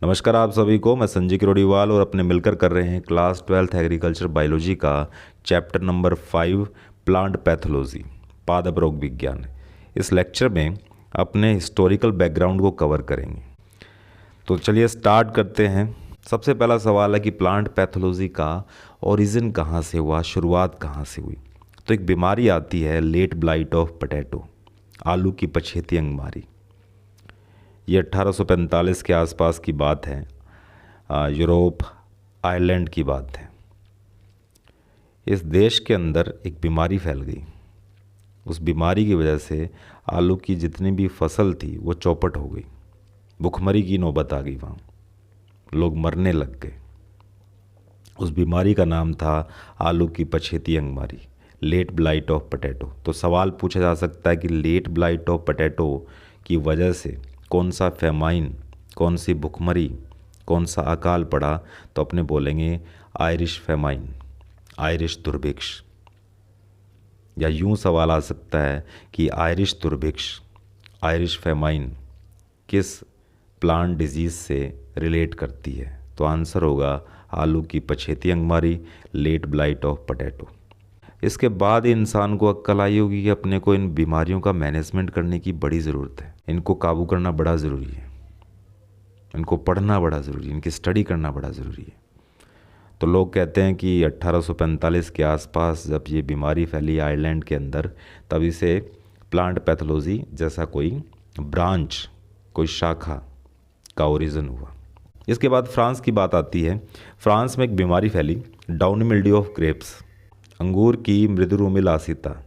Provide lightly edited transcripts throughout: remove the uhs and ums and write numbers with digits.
नमस्कार आप सभी को। मैं संजय किरोड़ीवाल और अपने मिलकर कर रहे हैं क्लास 12th एग्रीकल्चर बायोलॉजी का चैप्टर नंबर 5 प्लांट पैथोलॉजी पादप रोग विज्ञान। इस लेक्चर में अपने हिस्टोरिकल बैकग्राउंड को कवर करेंगे। तो चलिए स्टार्ट करते हैं। सबसे पहला सवाल है कि प्लांट पैथोलॉजी का ओरिजिन कहाँ से हुआ, शुरुआत कहाँ से हुई। तो एक बीमारी आती है लेट ब्लाइट ऑफ पोटैटो, आलू की पछेती अंगमारी। ये 1845 के आसपास की बात है। यूरोप आयरलैंड की बात है। इस देश के अंदर एक बीमारी फैल गई। उस बीमारी की वजह से आलू की जितनी भी फसल थी वो चौपट हो गई। भुखमरी की नौबत आ गई। वहाँ लोग मरने लग गए। उस बीमारी का नाम था आलू की पछेती अंगमारी, लेट ब्लाइट ऑफ पोटैटो। तो सवाल पूछा जा सकता है कि लेट ब्लाइट ऑफ पोटैटो की वजह से कौन सा फेमाइन, कौन सी भुखमरी, कौन सा अकाल पड़ा। तो अपने बोलेंगे आयरिश फेमाइन, आयरिश दुर्भिक्ष। या यूं सवाल आ सकता है कि आयरिश दुर्भिक्ष, आयरिश फेमाइन किस प्लांट डिजीज़ से रिलेट करती है। तो आंसर होगा आलू की पछेती अंगमारी, लेट ब्लाइट ऑफ पोटैटो। इसके बाद इंसान को अक्ल आई होगी कि अपने को इन बीमारियों का मैनेजमेंट करने की बड़ी ज़रूरत है। इनको काबू करना बड़ा ज़रूरी है, इनको पढ़ना बड़ा ज़रूरी है, इनकी स्टडी करना बड़ा ज़रूरी है। तो लोग कहते हैं कि 1845 के आसपास जब ये बीमारी फैली आयरलैंड के अंदर, तभी से प्लांट पैथोलॉजी जैसा कोई ब्रांच, कोई शाखा का ओरिजिन हुआ। इसके बाद फ्रांस की बात आती है। फ्रांस में एक बीमारी फैली डाउनी मिल्ड्यू ऑफ ग्रेप्स, अंगूर की मृदुरुमिलासिता,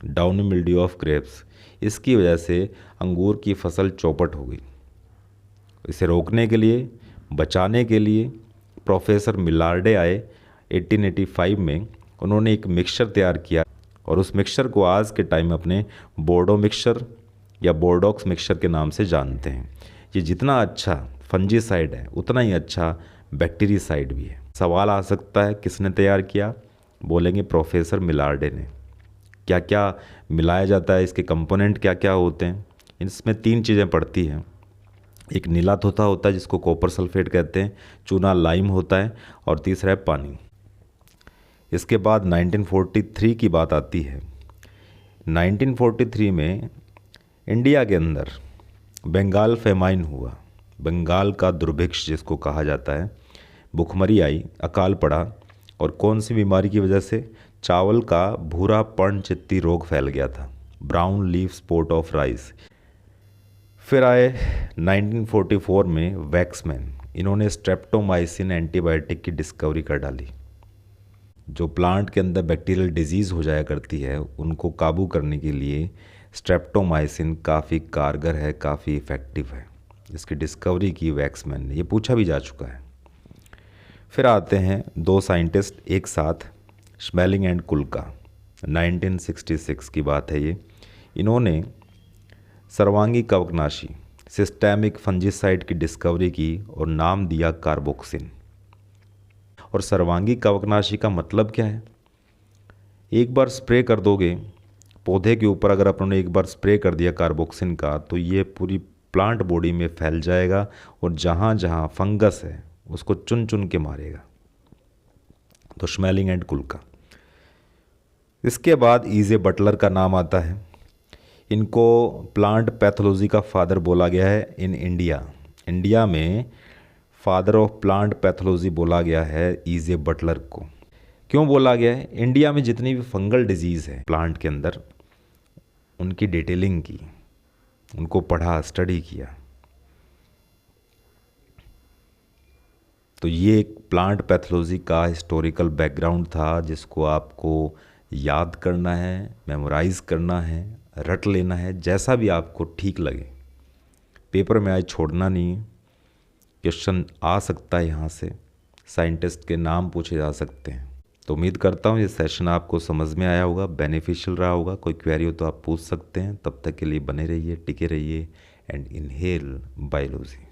डाउनी मिल्ड्यू ऑफ ग्रेप्स। इसकी वजह से अंगूर की फसल चौपट हो गई। इसे रोकने के लिए, बचाने के लिए प्रोफेसर मिलार्डे आए 1885 में। उन्होंने एक मिक्सचर तैयार किया और उस मिक्सचर को आज के टाइम में अपने बोर्डो मिक्सचर या बोर्डॉक्स मिक्सचर के नाम से जानते हैं। ये जितना अच्छा फंजीसाइड है उतना ही अच्छा बैक्टीरियासाइड भी है। सवाल आ सकता है किसने तैयार किया। बोलेंगे प्रोफेसर मिलार्डे ने। क्या क्या मिलाया जाता है, इसके कंपोनेंट क्या क्या होते हैं। इसमें 3 चीज़ें पड़ती हैं। एक नीला थोथा होता है जिसको कॉपर सल्फेट कहते हैं, चूना लाइम होता है, और तीसरा है पानी। इसके बाद 1943 की बात आती है। 1943 में इंडिया के अंदर बंगाल फेमाइन हुआ, बंगाल का दुर्भिक्ष जिसको कहा जाता है। भुखमरी आई, अकाल पड़ा, और कौन सी बीमारी की वजह से। चावल का भूरा पर्णचित्ती रोग फैल गया था, brown leaf spot of rice. फिर आए 1944 में वैक्समैन। इन्होंने स्ट्रेप्टोमाइसिन एंटीबायोटिक की डिस्कवरी कर डाली। जो प्लांट के अंदर बैक्टीरियल डिजीज़ हो जाया करती है उनको काबू करने के लिए स्ट्रेप्टोमाइसिन काफ़ी कारगर है, काफ़ी इफ़ेक्टिव है। इसकी डिस्कवरी की वैक्समैन ने। ये पूछा भी जा चुका है। फिर आते हैं 2 साइंटिस्ट एक साथ, श्मेलिंग एंड कुल्का। 1966 की बात है ये। इन्होंने सर्वांगी कवकनाशी, सिस्टेमिक फंजीसाइड की डिस्कवरी की और नाम दिया कार्बोक्सिन। और सर्वांगी कवकनाशी का मतलब क्या है। एक बार स्प्रे कर दोगे पौधे के ऊपर, अगर अपनों ने एक बार स्प्रे कर दिया कार्बोक्सिन का, तो ये पूरी प्लांट बॉडी में फैल जाएगा और जहाँ जहाँ फंगस है उसको चुन चुन के मारेगा। तो श्मेलिंग एंड कुल्का। इसके बाद ईजे बटलर का नाम आता है। इनको प्लांट पैथोलॉजी का फादर बोला गया है इन इंडिया। इंडिया में फादर ऑफ प्लांट पैथोलॉजी बोला गया है ईजे बटलर को। क्यों बोला गया है। इंडिया में जितनी भी फंगल डिजीज़ है प्लांट के अंदर, उनकी डिटेलिंग की, उनको पढ़ा, स्टडी किया। तो ये एक प्लांट पैथोलॉजी का हिस्टोरिकल बैकग्राउंड था जिसको आपको याद करना है, मेमोराइज़ करना है, रट लेना है, जैसा भी आपको ठीक लगे। पेपर में आज छोड़ना नहीं है। क्वेश्चन आ सकता है यहाँ से, साइंटिस्ट के नाम पूछे जा सकते हैं। तो उम्मीद करता हूँ ये सेशन आपको समझ में आया होगा, बेनिफिशियल रहा होगा। कोई क्वेरी हो तो आप पूछ सकते हैं। तब तक के लिए बने रहिए, टिके रहिए एंड इनहेल बायोलॉजी।